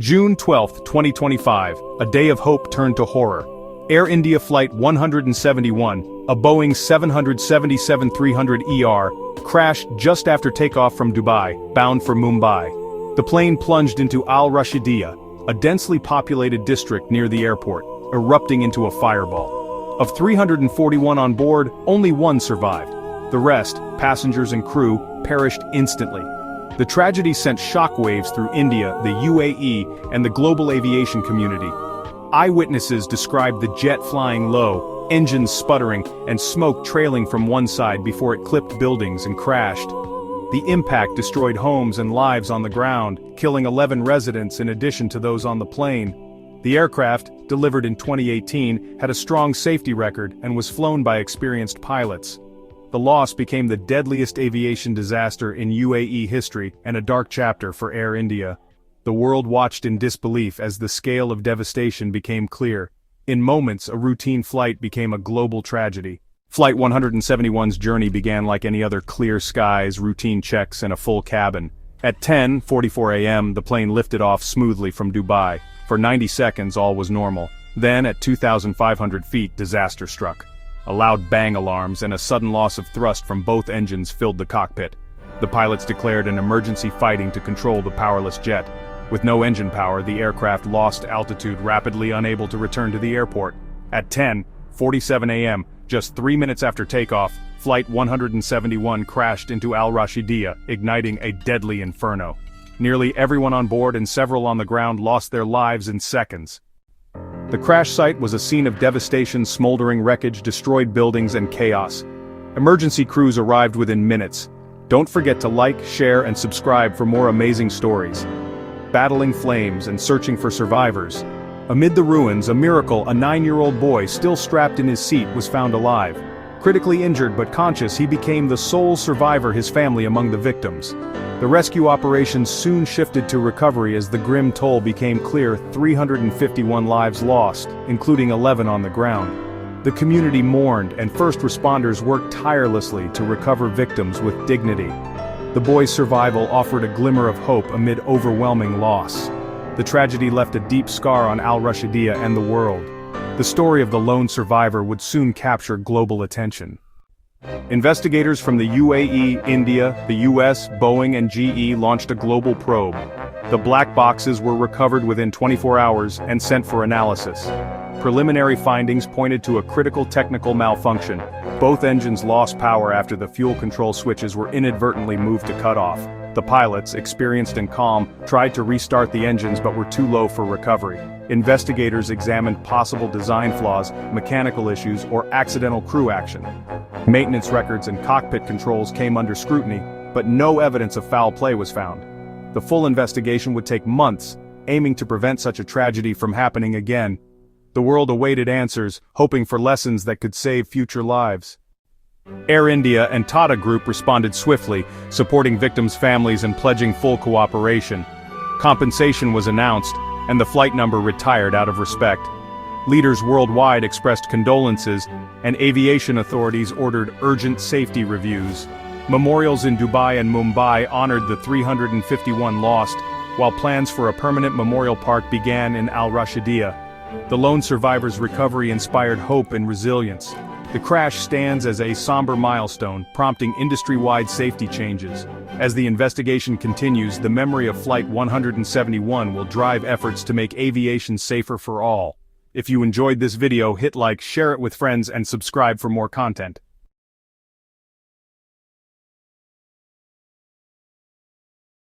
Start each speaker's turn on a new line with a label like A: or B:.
A: June 12, 2025, a day of hope turned to horror. Air India Flight 171, a Boeing 777-300ER, crashed just after takeoff from Dubai, bound for Mumbai. The plane plunged into Al Rashidiyah, a densely populated district near the airport, erupting into a fireball. Of 341 on board, only one survived. The rest, passengers and crew, perished instantly. The tragedy sent shockwaves through India, the UAE, and the global aviation community. Eyewitnesses described the jet flying low, engines sputtering, and smoke trailing from one side before it clipped buildings and crashed. The impact destroyed homes and lives on the ground, killing 11 residents in addition to those on the plane. The aircraft, delivered in 2018, had a strong safety record and was flown by experienced pilots. The loss became the deadliest aviation disaster in UAE history and a dark chapter for Air India. The world watched in disbelief as the scale of devastation became clear. In moments, a routine flight became a global tragedy. Flight 171's journey began like any other: clear skies, routine checks, and a full cabin. At 10:44 a.m., the plane lifted off smoothly from Dubai. For 90 seconds, all was normal. Then, at 2,500 feet, disaster struck. A loud bang alarms and a sudden loss of thrust from both engines filled the cockpit. The pilots declared an emergency fighting to control the powerless jet. With no engine power, the aircraft lost altitude, rapidly unable to return to the airport. At 10:47 a.m., just 3 minutes after takeoff, Flight 171 crashed into Al Rashidiyah, igniting a deadly inferno. Nearly everyone on board and several on the ground lost their lives in seconds. The crash site was a scene of devastation: smoldering wreckage, destroyed buildings, and chaos. Emergency crews arrived within minutes. Don't forget to like, share, and subscribe for more amazing stories. Battling flames and searching for survivors. Amid the ruins, a miracle: a 9-year-old boy still strapped in his seat was found alive. Critically injured but conscious, he became the sole survivor, his family among the victims. The rescue operation soon shifted to recovery as the grim toll became clear: 351 lives lost, including 11 on the ground. The community mourned, and first responders worked tirelessly to recover victims with dignity. The boy's survival offered a glimmer of hope amid overwhelming loss. The tragedy left a deep scar on Al Rashidiyah and the world. The story of the lone survivor would soon capture global attention. Investigators from the UAE, India, the US, Boeing, and GE launched a global probe. The black boxes were recovered within 24 hours and sent for analysis. Preliminary findings pointed to a critical technical malfunction. Both engines lost power after the fuel control switches were inadvertently moved to cutoff. The pilots, experienced and calm, tried to restart the engines but were too low for recovery. Investigators examined possible design flaws, mechanical issues, or accidental crew action. Maintenance records and cockpit controls came under scrutiny, but no evidence of foul play was found. The full investigation would take months, aiming to prevent such a tragedy from happening again. The world awaited answers, hoping for lessons that could save future lives. Air India and Tata Group responded swiftly, supporting victims' families and pledging full cooperation. Compensation was announced, and the flight number retired out of respect. Leaders worldwide expressed condolences, and aviation authorities ordered urgent safety reviews. Memorials in Dubai and Mumbai honored the 351 lost, while plans for a permanent memorial park began in Al Rashidiyah. The lone survivor's recovery inspired hope and resilience. The crash stands as a somber milestone, prompting industry-wide safety changes. As the investigation continues, the memory of Flight 171 will drive efforts to make aviation safer for all. If you enjoyed this video, hit like, share it with friends, and subscribe for more content.